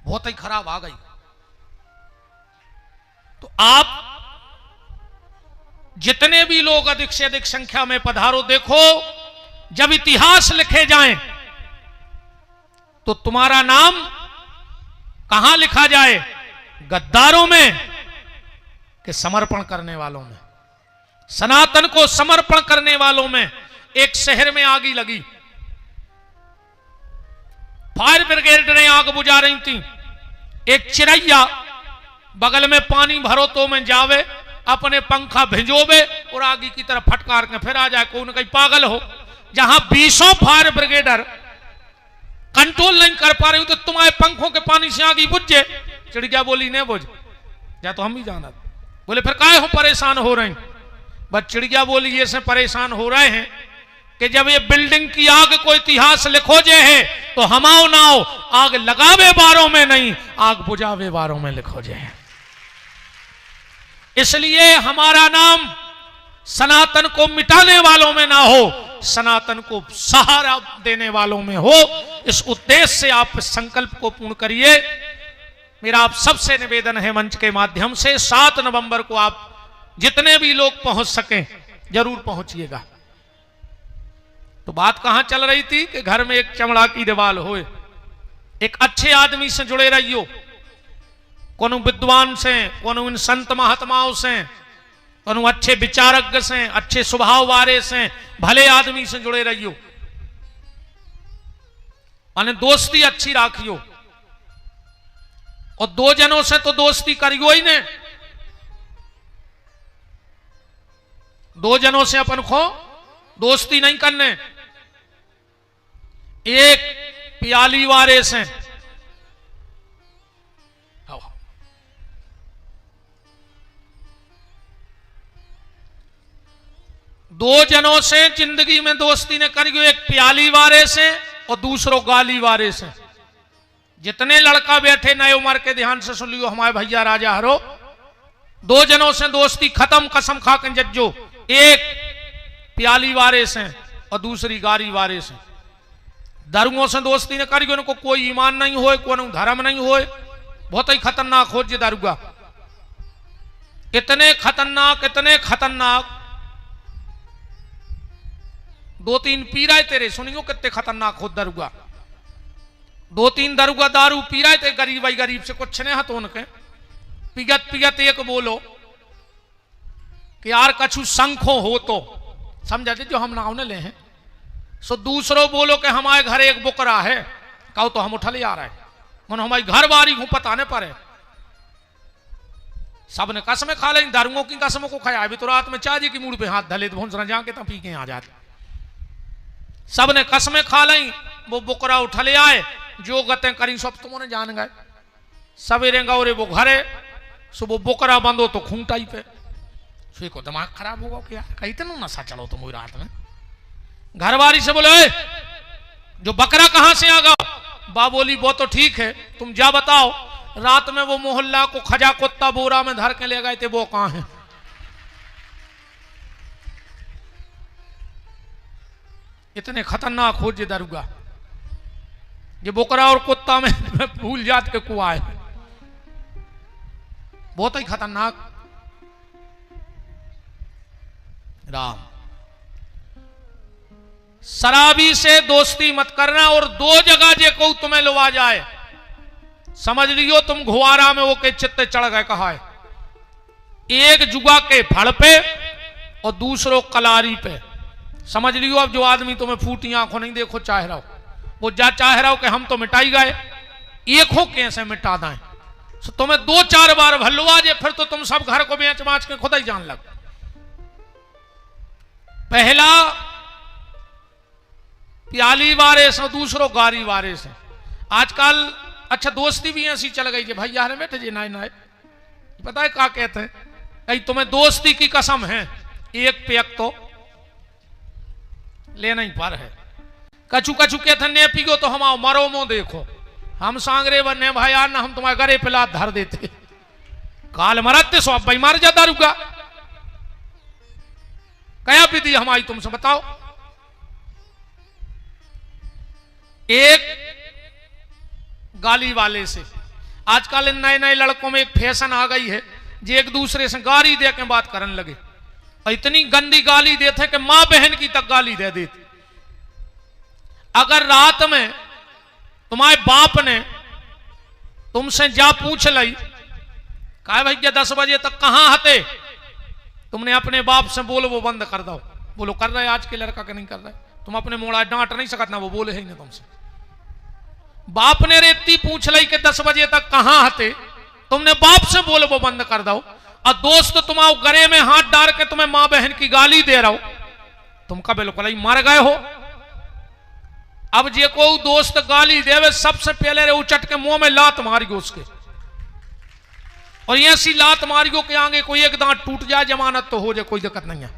बहुत ही खराब आ गई। तो आप जितने भी लोग अधिक से अधिक संख्या में पधारो। देखो, जब इतिहास लिखे जाएं तो तुम्हारा नाम कहां लिखा जाए? गद्दारों में कि समर्पण करने वालों में? सनातन को समर्पण करने वालों में। एक शहर में आग लगी, फायर ब्रिगेड ने आग बुझा रही थी। एक चिड़ैया बगल में पानी भरो तो में जावे, अपने पंखा भिजोवे और आगे की तरफ फटकार के फिर आ जाए। कौन कहीं पागल हो? जहां 20 फायर ब्रिगेडर कंट्रोल नहीं कर पा रही हूं तो तुम्हारे पंखों के पानी से आगे बुझ जाए। चिड़िया बोली नहीं बुझ या तो हम भी जाना। बोले फिर काहे हो परेशान हो रहे हैं? बस चिड़िया बोली ये से परेशान हो रहे हैं कि जब ये बिल्डिंग की आग को इतिहास लिखो जे है तो हमाओ ना हो, आग लगावे बारों में नहीं, आग बुझावे बारों में लिखो जे है। इसलिए हमारा नाम सनातन को मिटाने वालों में ना हो, सनातन को सहारा देने वालों में हो। इस उद्देश्य से आप संकल्प को पूर्ण करिए। मेरा आप सबसे निवेदन है मंच के माध्यम से 7 नवंबर को आप जितने भी लोग पहुंच सकें जरूर पहुंचिएगा। तो बात कहां चल रही थी कि घर में एक चमड़ा की दीवार होए, एक अच्छे आदमी से जुड़े रहियो, कोनो विद्वान से, कोनो इन संत महात्माओं से, कोनो अच्छे विचारज्ञ से, अच्छे स्वभाव वाले से, भले आदमी से जुड़े रहियो। माने दोस्ती अच्छी राखियो। और 2 जनों से तो दोस्ती करियो ही ने। 2 जनों से अपन को दोस्ती नहीं करने। एक प्याली वाले से, 2 जनों से जिंदगी में दोस्ती ने करियो। एक प्याली वाले से और दूसरों गाली वाले से। जितने लड़का बैठे नए उम्र के ध्यान से सुन लियो, हमारे भैया राजा हरो, 2 जनों से दोस्ती खत्म, कसम खा के जज्जो। एक प्याली वारे से और दूसरी गारी वारे से। दारुओं से दोस्ती ने करियो, उनको कोई ईमान नहीं होए, कोई धर्म नहीं होए, बहुत ही खतरनाक हो जे दारुगा। इतने खतरनाक, इतने खतरनाक। 2-3 पी रहे तेरे, सुनियो कितने खतरनाक हो दारुगा। 2-3 दारुगा दारू पी रहे थे, गरीब भाई गरीब से कुछ नहीं हतो उनके। पिगत पिगत एक बोलो कि यार कछु संखो हो तो समझा जो हम नाव ने ले हैं। सो दूसरों बोलो कि हमारे घर एक बुकरा है, कहो तो हम उठा ले आ रहे हैं, मन हमारी घर बारी हूं पता नहीं पड़े। सबने कसमें खा लें, दारुओं की कसमों को खाया। अभी तो रात में चाची की मूड पे हाथ धले तो भूंसना जाके तब पी के आ जाते। सबने कसमें खा लें, वो बुकरा उठा ले आए, जो गतें करी सब तुमने जान गए। सवेरे गौरे वो घरे, सुबह बुकरा बंदो तो खूंटाई पे। सुई को दिमाग खराब होगा क्या? कहीं तो नशा चलो तुम रात में। घरवाली से बोले जो बकरा कहां से आ गया? बा बोली वो तो ठीक है, तुम जा बताओ रात में वो मोहल्ला को खजा कुत्ता बोरा में धर के ले गए थे, वो कहां है? इतने खतरनाक हो जे दारुगा। ये बोकरा और कुत्ता में भूल जात के कुआ है, बहुत ही खतरनाक। राम शराबी से दोस्ती मत करना। और 2 जगह जे को तुम्हें लो आ जाए, समझ लियो तुम घुआरा में वो के चित्ते चढ़ गए। कहा है? एक जुआ के फड़ पे और दूसरों कलारी पे। समझ लियो अब जो आदमी तुम्हें फूटी आंखों नहीं देखो चाह रहा हो, वो जा चाह रहा हो कि हम तो मिटाई गए, एक हो कैसे मिटा दें। तो तुम्हें 2-4 बार भल्लो आ जाए, फिर तो तुम सब घर को बेच बाच के खुद ही जान लग। पहला प्याली वारे से, दूसरों गारी वारे से। आजकल अच्छा दोस्ती भी ऐसी चल गई कि भाई यार बैठे जी ना ना, पता है क्या कहते हैं? कहीं तुम्हें दोस्ती की कसम है, एक पेक तो लेना ही पर है। कछु कछु कहते ने पीगो तो हम आओ मरो मो देखो, हम सांगरे बने भाई यार ना, हम तुम्हारे घरे पिला धर देते। काल मरते सो अब भाई मार जा दारूगा। क्या विधि हमारी तुमसे बताओ? एक गाली वाले से। आजकल इन नए नए लड़कों में एक फैशन आ गई है, जो एक दूसरे से गाली दे के बात करने लगे। और इतनी गंदी गाली देते कि मां बहन की तक गाली दे देते। अगर रात में तुम्हारे बाप ने तुमसे जा पूछ ली, कहा भैया 10 बजे तक कहां हते, तुमने अपने बाप से बोलो वो बंद कर दो। बोलो कर रहे आज के लड़का के नहीं कर रहे, तुम अपने मोड़ा डांट नहीं सकत ना, वो बोले ही नहीं तुमसे। बाप ने रेती पूछ ली कि 10 बजे तक कहां हते, तुमने बाप से बोलो वो बंद कर दो। और दोस्त तुम्हारे गले में हाथ डाल के तुम्हें मां बहन की गाली दे रहा हो, तुम का बिल्कुल ही मर गए हो। अब जे को दोस्त गाली देवे सबसे पहले रे उचट के मुंह में लात मारियो उसके, और ऐसी लात मारियो के आगे कोई एक दांत टूट जाए जमानत तो हो जाए, कोई दिक्कत नहीं है।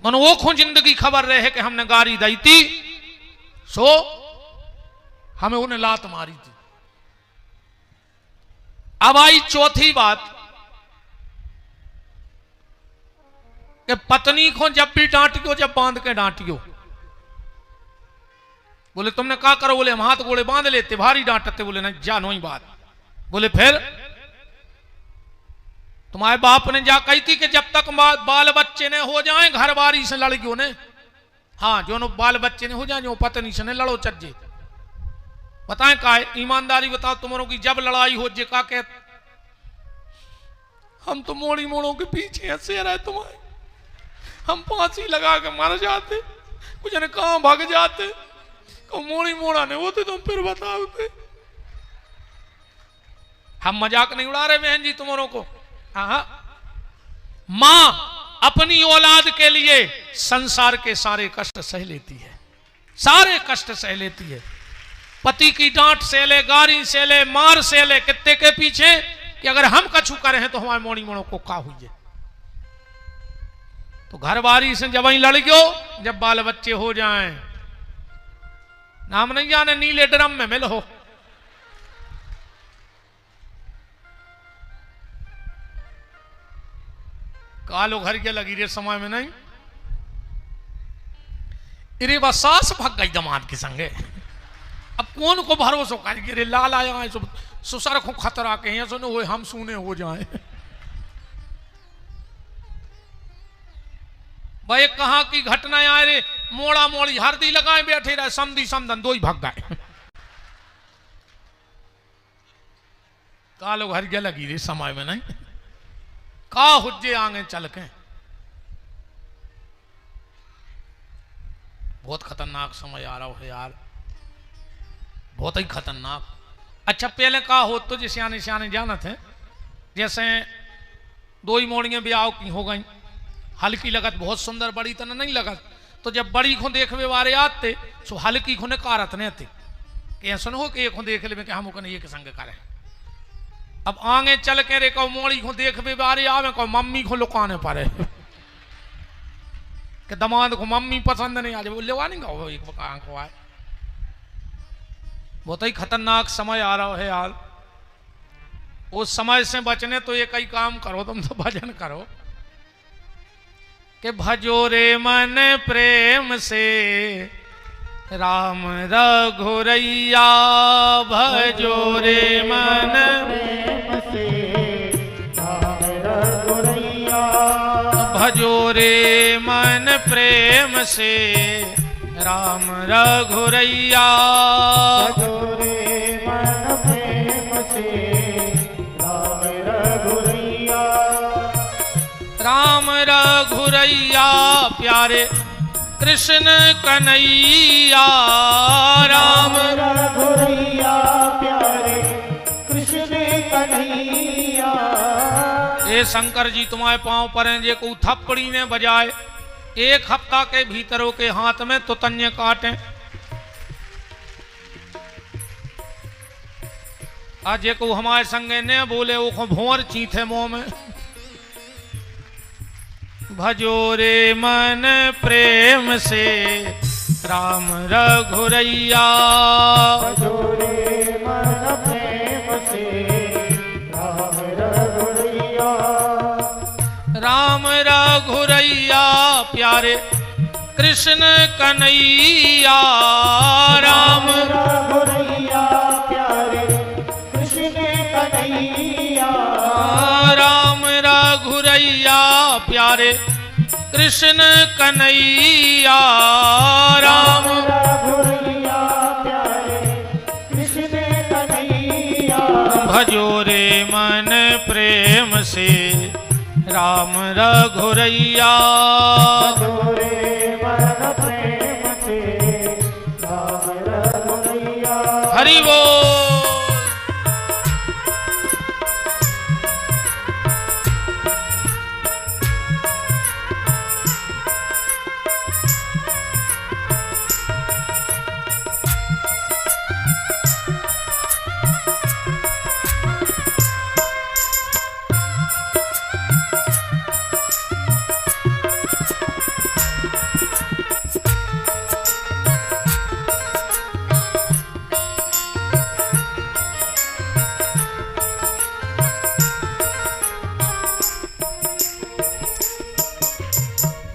मनो वो खो जिंदगी खबर रहे कि हमने गाली दी थी, सो हमें उन्हें लात मारी थी। अब आई चौथी बात कि पत्नी को जब भी डांटियो, जब बांध के डांटियो। बोले तुमने क्या करो, बोले हम हाथ गोड़े बांध लेते, भारी डांटते। बोले नहीं जानो ही बात। बोले फिर तुम्हारे बाप ने जा कही थी कि जब तक बाल बच्चे ने हो जाएं घर बारी से लड़कियों ने, हाँ जो नो बाल बच्चे ने हो जाए, जो पत्नी से ने लड़ो चज्जे। बताएं का ईमानदारी बताओ तुम्हारों की जब लड़ाई हो जे का के हम तो मोड़ी मोड़ों के पीछे ऐसे रहे तुम्हारे, हम फांसी लगा के मर जाते, कुछ ने कहां भाग जाते, को मोड़ी मोड़ा ने होते तुम फिर बताओगे। हम मजाक नहीं उड़ा रहे बहन जी तुम्हारों को। हाँ, मां अपनी औलाद के लिए संसार के सारे कष्ट सह लेती है, सारे कष्ट सह लेती है। पति की डांट से ले, गारी से ले, मार से ले, कितने के पीछे कि अगर हम कछु करे हैं तो हमारे मोड़ी मोड़ों को का हुई है। तो घर बारी से जब वहीं लड़ गयो, जब बाल बच्चे हो जाएं, नाम नहीं जाने नीले ड्रम में मिल हो। कालो घर के लगी रे समय में नहीं, इरे बस सास भाग गई दमाद के संगे। अब कौन को भरोसा कर रे लाल आया है ससुर को खतरा के हैं सुने हो, हम सुने हो जाए। भाई कहां की घटना आए रे, मोड़ा मोड़ी हरदी लगाए बैठे रहे, समधी समधन दो ही भाग गए। कालो घर के लगी रे समय में नहीं, का हुज्जे आगे चल के। बहुत खतरनाक समय आ रहा है यार, बहुत ही खतरनाक। अच्छा पहले का हो तो जैसे आने सियाने जाना थे, जैसे 2 ही मोड़ियां ब्याह की हो गई, हल्की लगत बहुत सुंदर, बड़ी तो नहीं लगत। तो जब बड़ी को देखवे वारे आते सो हल्की को ने कारत नहीं थे कि ऐसा हो कि एक को देख ले कि हम एक संग करे। अब आगे चल के रे को मोड़ी को देखवे वारे आवे को मम्मी को लुकाने पड़े कि दमाद को मम्मी पसंद नहीं आ जाए, लेवा नहीं गाओ एक को आए। बहुत ही खतरनाक समय आ रहा है यार। उस समय से बचने तो एक ही काम करो, तुम तो भजन करो कि भजो रे मन प्रेम से राम रघुरैया, भजो रे मन प्रेम से राम रघुरैया, भजो रे मन प्रेम से राम रघुरैया, भजो रे मन प्रेम से राम रघुरैया। राम रघुरैया प्यारे कृष्ण कन्हैया, राम रघुरैया प्यारे कृष्ण कन्हैया। ये शंकर जी तुम्हारे पांव पर हैं, जे को थप्पड़ी ने बजाए 1 हफ्ता के भीतरों के हाथ में तो तन्य काटे। आज जे को हमारे संगे ने बोले वो को भोर चीथे मुंह में। भजो रे मन प्रेम से राम रघुरैया, भजो रे मन प्रेम से राम रघुरैया। राम रघुरैया प्यारे कृष्ण कन्हैया, राम रघुरैया प्यारे कृष्ण कन्हैया, राम रघुरैया प्यारे कृष्ण कन्हैया, राम रघुरैया प्यारे भजो रे मन प्रेम से राम रघुरैया। भजो रे मन प्रेम से राम रघुरैया। हरि बोल।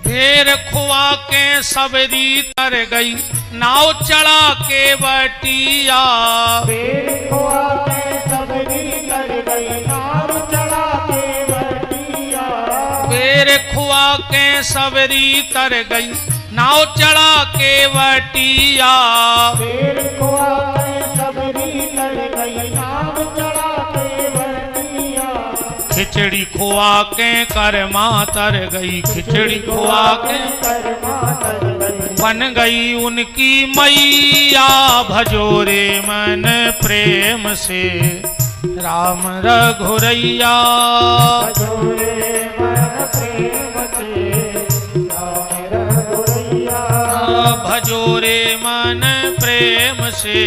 ढेर खुआ के सबरी तर गई नाव चढ़ा के बटिया। ढेर खुआ के सबरी तर गई नाव चढ़ा के बटिया। ढेर खुआ के सबरी तर गई नाव चढ़ा के बटिया। ढेर खुआ के सबरी तर गई नाव चढ़ा के बटिया। खिचड़ी खुआ के करमा तर गई, खिचड़ी खुआ के बन गई उनकी मैया। भजो रे मन प्रेम से राम रघुरैया। भजो रे मन प्रेम से राम रघुरैया। भजो रे मन प्रेम से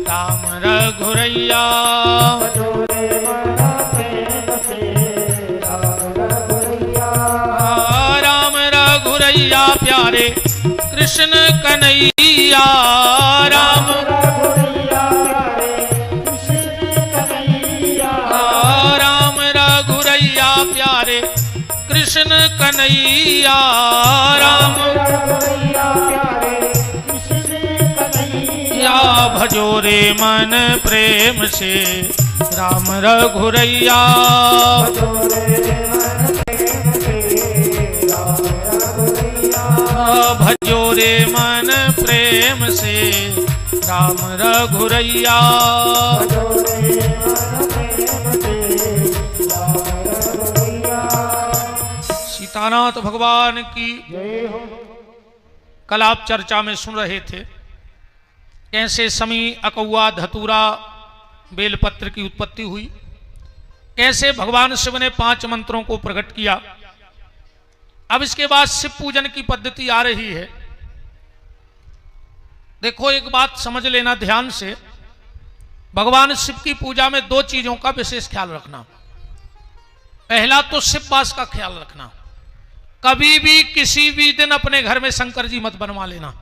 राम रघुरैया। भजो रे मन प्रेम से राम रघुरैया। राम रघुरैया प्यारे कृष्ण कन्हैया। राम रघुरैया प्यारे कृष्ण कन्हैया। राम रघुरैया प्यारे कृष्ण कन्हैया। राम रघुरैया प्यारे कृष्ण कन्हैया। भजो रे मन प्रेम से राम रघुरैया। भजो रे मन प्रेम से राम रघुरैया। भजो रे मन प्रेम से राम रघुरैया। भजो रे मन प्रेम से राम रघुरैया। सीतानाथ भगवान की जय हो। कल आप चर्चा में सुन रहे थे कैसे समी अकौआ धतूरा बेलपत्र की उत्पत्ति हुई, कैसे भगवान शिव ने 5 मंत्रों को प्रकट किया। अब इसके बाद शिव पूजन की पद्धति आ रही है। देखो एक बात समझ लेना ध्यान से, भगवान शिव की पूजा में 2 चीजों का विशेष ख्याल रखना। पहला तो शिववास का ख्याल रखना। कभी भी किसी भी दिन अपने घर में शंकर जी मत बनवा लेना।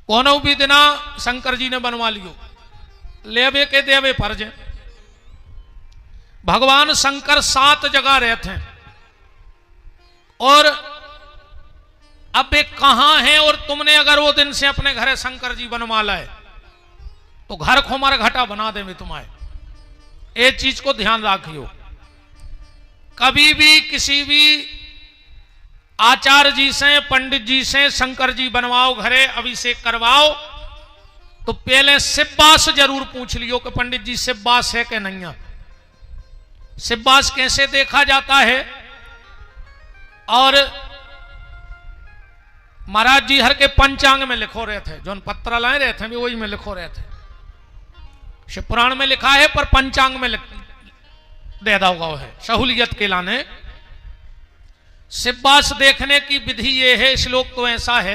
कोनो भी दिना शंकर जी ने बनवा लियो, लेवे के देवे फर्ज। भगवान शंकर 7 जगह रहते हैं और अब वे कहां हैं, और तुमने अगर वो दिन से अपने घर शंकर जी बनवा लाए तो घर खोमर घटा बना देवे तुम्हारे। एक चीज को ध्यान रखियो, कभी भी किसी भी आचार्य जी से पंडित जी से शंकर जी बनवाओ, घरे अभिषेक करवाओ, तो पहले शिववास जरूर पूछ लियो कि पंडित जी शिववास है कि नहीं है। शिववास कैसे देखा जाता है, और महाराज जी हर के पंचांग में लिखो रहे थे, जो पत्र लाए रहे थे वही में लिखो रहे थे। शिव पुराण में लिखा है पर पंचांग में दे दा होगा है सहूलियत के लाने। शिववास देखने की विधि ये है, श्लोक तो ऐसा है,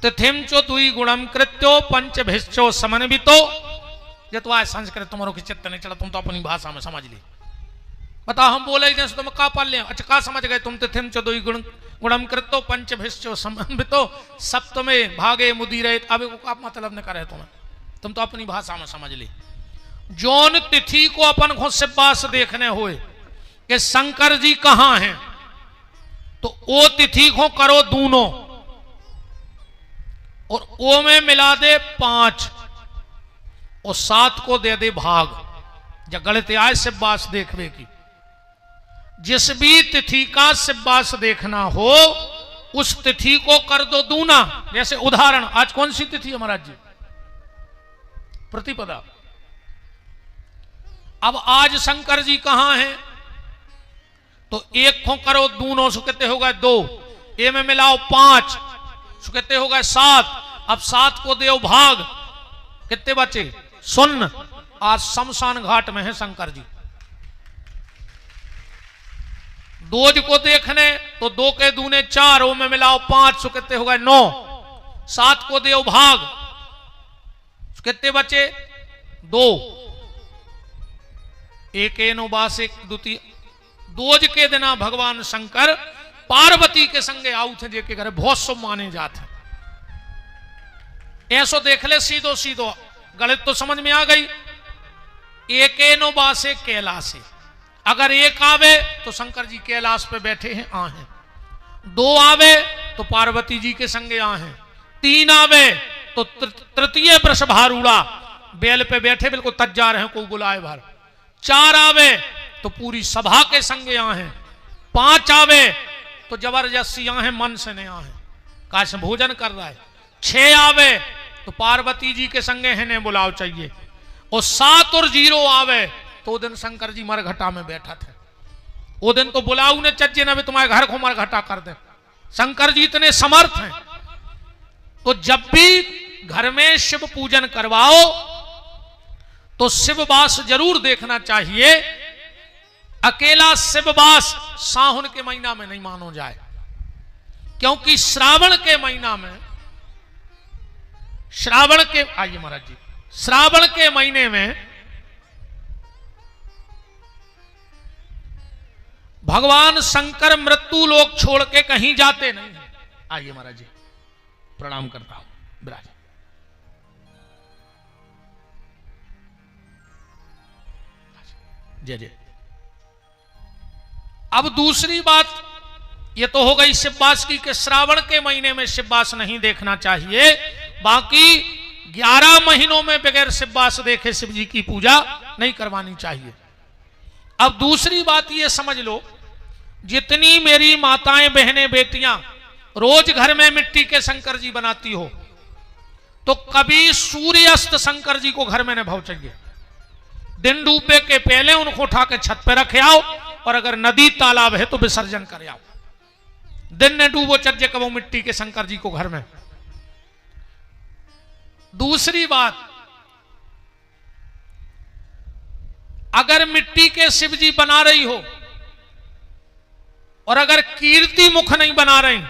तिथिम चो दुई गुणम कृत्यो पंचभिश्चो समन्वितो। ये तो आज संस्कृत तुम्हारों की चित्त नहीं चला, तुम तो अपनी भाषा में समझ ली। बताओ हम बोले जैसे तुम का पढ़ ले, अच्छा का समझ गए तुम? तिथिम चो दुई गुणम कृत्यो पंचभिश्चो समन्वितो सप्तमे भागे मुदीरे। अब का मतलब न करे तुम तो अपनी भाषा में समझ ली। जौन तिथि को अपन को शिववास देखने हुए कि शंकर जी कहां हैं, तो ओ तिथि को करो दूनों और ओ में मिला दे 5 और 7 को दे दे भाग। जब गणित आए शिववास देखने की, जिस भी तिथि का शिववास देखना हो उस तिथि को कर दो दूना। जैसे उदाहरण, आज कौन सी तिथि है महाराज जी? प्रतिपदा। अब आज शंकर जी कहां हैं? तो एक खो करो दूनों सो कितने हो गए 2, ए में मिलाओ 5 सो कितने हो गए 7। अब 7 को देव भाग, कितने बचे? 0। आज शमशान घाट में है शंकर जी। दोज को देखने तो 2 के दूने 4, ओ में मिलाओ 5 सो कितने हो गए 9। 7 को देव भाग, कितने बचे? 2। एक एनो बास एक द्वितीय। दोज के दिना भगवान शंकर पार्वती के संगे आउ थे, जेके घरे बहुत शुभ माने जाते। ऐसो देख ले सीधो सीधो, गणित तो समझ में आ गई। एक एनो बासे कैलासे, अगर एक आवे तो शंकर जी कैलाश पे बैठे हैं आहें, 2 आवे तो पार्वती जी के संगे आहें, 3 आवे तो तृतीय वृषभारूढ़ा बेल पे बैठे बिल्कुल तज्जा रहे को बुलाए भर, 4 आवे तो पूरी सभा के संगे आहें, 5 आवे तो जबरदस्ती आहें, मन से नहीं आहें, काश भोजन कर रहा है, 6 आवे तो पार्वती जी के संगे है ने बुलाओ चाहिए, और 7 और 0 आवे तो दिन शंकर जी मरघटा में बैठा थे। वो दिन तो बुलाऊ ने चज्जे ना भी तुम्हारे घर को मरघटा कर दे। शंकर जी इतने समर्थ हैं। तो जब भी घर में शिव पूजन करवाओ तो शिववास जरूर देखना चाहिए। अकेला शिववास सावन के महीना में नहीं मानो जाए, क्योंकि श्रावण के महीना में, श्रावण के, आइए महाराज जी, श्रावण के महीने में भगवान शंकर मृत्यु लोक छोड़ के कहीं जाते नहीं हैं। आइए महाराज जी, प्रणाम करता हूं, विराज। जय जय। अब दूसरी बात ये तो हो गई शिववास की, कि श्रावण के महीने में शिववास नहीं देखना चाहिए, बाकी 11 महीनों में बगैर शिववास देखे शिव जी की पूजा नहीं करवानी चाहिए। अब दूसरी बात ये समझ लो, जितनी मेरी माताएं बहनें बेटियां रोज घर में मिट्टी के शंकर जी बनाती हो, तो कभी सूर्यास्त शंकर जी को घर में न भाव चाहिए। दिन डूबे के पहले उनको उठा के छत पे रखे आओ, और अगर नदी तालाब है तो विसर्जन कर आओ। दिन ने डूबो चज्जे कबो मिट्टी के शंकर जी को घर में। दूसरी बात, अगर मिट्टी के शिव जी बना रही हो और अगर कीर्ति मुख नहीं बना रही,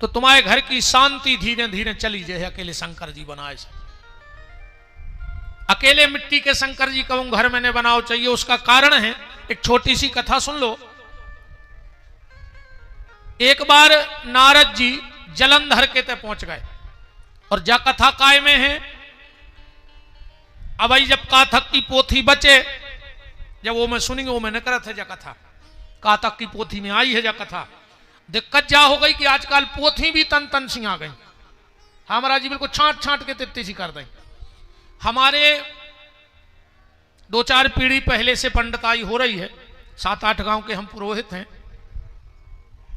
तो तुम्हारे घर की शांति धीरे धीरे चली जाए। अकेले शंकर जी बनाए से, अकेले मिट्टी के शंकर जी को घर में नहीं बनाओ चाहिए। उसका कारण है, एक छोटी सी कथा सुन लो। एक बार नारद जी जलंधर के तक पहुंच गए, और जा कथा काय में है। अब जब काथक की पोथी बचे, जब वो मैं सुनेंगे वो मैंने करा था जा कथा, काथक की पोथी में आई है जा कथा। दिक्कत जा हो गई कि आजकल पोथी भी तन तन सी आ गई। हमारा जी बिल्कुल छांट छांट के तित्ती सी कर दें। हमारे 2-4 पीढ़ी पहले से पंडिताई हो रही है, 7-8 गांव के हम पुरोहित हैं।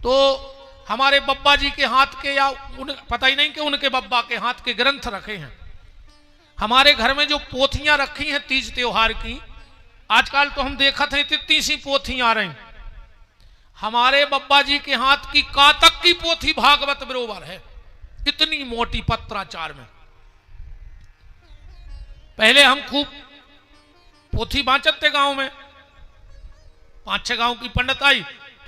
तो हमारे बब्बा जी के हाथ के, या पता ही नहीं कि उनके बब्बा के हाथ के ग्रंथ रखे हैं। हमारे घर में जो पोथियां रखी हैं तीज त्योहार की, आजकल तो हम देखा थे इतनी सी पोथियां आ रही। हमारे बब्बा जी के हाथ की कातक की पोथी भागवत बरोबर है, इतनी मोटी पत्राचार में। पहले हम खूब पोथी बांचते थे गांव में, 5-6 गांव की पंडिताई,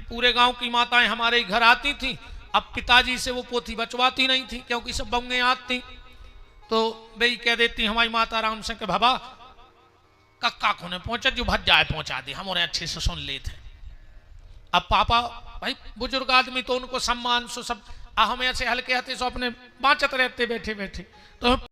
पूरे गांव की माताएं हमारे घर आती थी। अब पिताजी से वो पोथी बचवाती नहीं थी, क्योंकि सब बंगे आती थी। तो वही कह देती हमारी माता राम से कि बाबा कक्का को ने पहुंचा, जो भज जाए पहुंचा दे, हम उन्हें अच्छे से सुन लेते। अब पापा भाई बुजुर्ग आदमी, तो उनको सम्मान सो सब, हमें ऐसे हल्के हाथे सो अपने बाँचत रहते बैठे बैठे। तो